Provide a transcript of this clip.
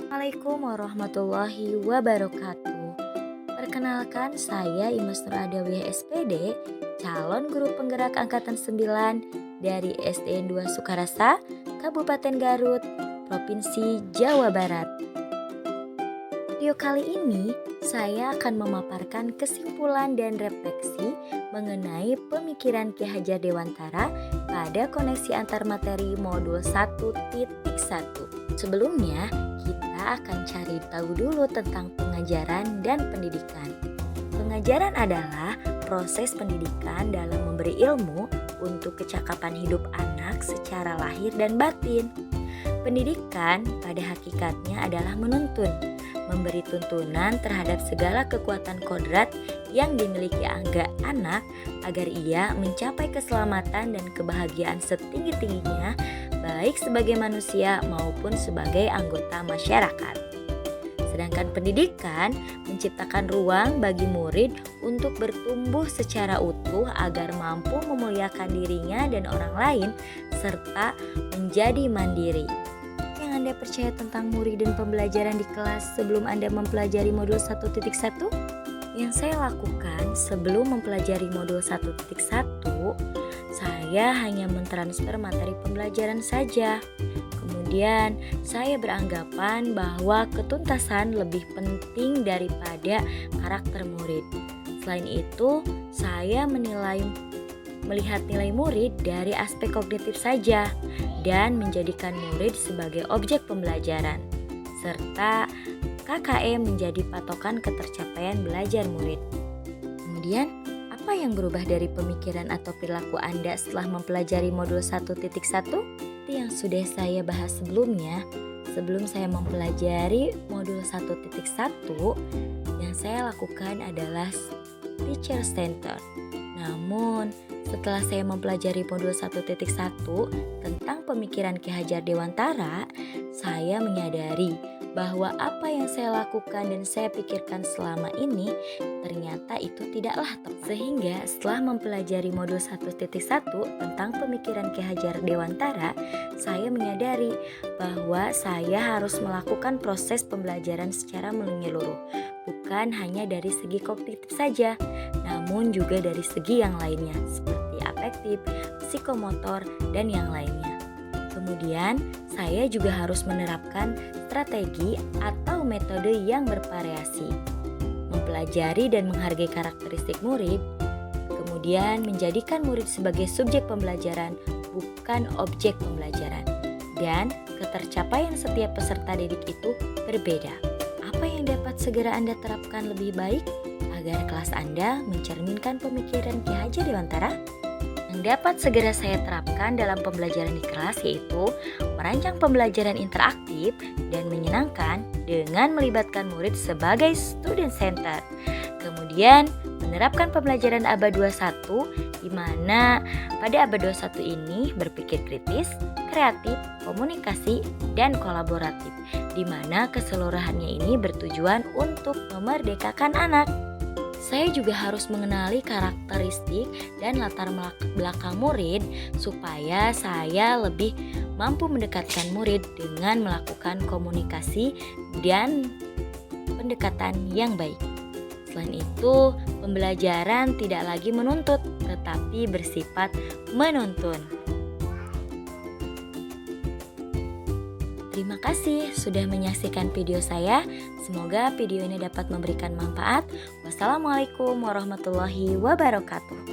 Assalamualaikum warahmatullahi wabarakatuh. Perkenalkan, saya Imas Nur Adawiyah SPD, calon guru penggerak angkatan 9 dari SDN 2 Sukarasa, Kabupaten Garut, Provinsi Jawa Barat. Video kali ini saya akan memaparkan kesimpulan dan refleksi mengenai pemikiran Ki Hajar Dewantara pada koneksi antar materi modul 1.1. Sebelumnya, kita akan cari tahu dulu tentang pengajaran dan pendidikan. Pengajaran adalah proses pendidikan dalam memberi ilmu untuk kecakapan hidup anak secara lahir dan batin. Pendidikan pada hakikatnya adalah menuntun, memberi tuntunan terhadap segala kekuatan kodrat yang dimiliki anak agar ia mencapai keselamatan dan kebahagiaan setinggi-tingginya, baik sebagai manusia maupun sebagai anggota masyarakat. Sedangkan pendidikan menciptakan ruang bagi murid untuk bertumbuh secara utuh agar mampu memuliakan dirinya dan orang lain serta menjadi mandiri. Yang Anda percaya tentang murid dan pembelajaran di kelas sebelum Anda mempelajari modul 1.1? Yang saya lakukan sebelum mempelajari modul 1.1, saya hanya mentransfer materi pembelajaran saja. Kemudian saya beranggapan bahwa ketuntasan lebih penting daripada karakter murid. Selain itu, saya melihat nilai murid dari aspek kognitif saja dan menjadikan murid sebagai objek pembelajaran, serta KKM menjadi patokan ketercapaian belajar murid. Kemudian, apa yang berubah dari pemikiran atau perilaku Anda setelah mempelajari modul 1.1? Seperti yang sudah saya bahas sebelumnya, sebelum saya mempelajari modul 1.1, yang saya lakukan adalah teacher center. Namun, setelah saya mempelajari modul 1.1 tentang pemikiran Ki Hajar Dewantara, saya menyadari bahwa apa yang saya lakukan dan saya pikirkan selama ini ternyata itu tidaklah tepat. Sehingga setelah mempelajari modul 1.1 tentang pemikiran Ki Hajar Dewantara, saya menyadari bahwa saya harus melakukan proses pembelajaran secara menyeluruh, bukan hanya dari segi kognitif saja, namun juga dari segi yang lainnya seperti afektif, psikomotor, dan yang lainnya. Kemudian, saya juga harus menerapkan strategi atau metode yang bervariasi, mempelajari dan menghargai karakteristik murid, kemudian menjadikan murid sebagai subjek pembelajaran, bukan objek pembelajaran, dan ketercapaian setiap peserta didik itu berbeda. Apa yang dapat segera Anda terapkan lebih baik agar kelas Anda mencerminkan pemikiran Ki Hajar Dewantara? Yang dapat segera saya terapkan dalam pembelajaran di kelas yaitu merancang pembelajaran interaktif dan menyenangkan dengan melibatkan murid sebagai student center. Kemudian menerapkan pembelajaran ABA 21 di mana pada ABA 21 ini berpikir kritis, kreatif, komunikasi, dan kolaboratif, di mana keseluruhannya ini bertujuan untuk memerdekakan anak. Saya juga harus mengenali karakteristik dan latar belakang murid supaya saya lebih mampu mendekatkan murid dengan melakukan komunikasi dan pendekatan yang baik. Selain itu, pembelajaran tidak lagi menuntut, tetapi bersifat menuntun. Terima kasih sudah menyaksikan video saya. Semoga video ini dapat memberikan manfaat. Wassalamualaikum warahmatullahi wabarakatuh.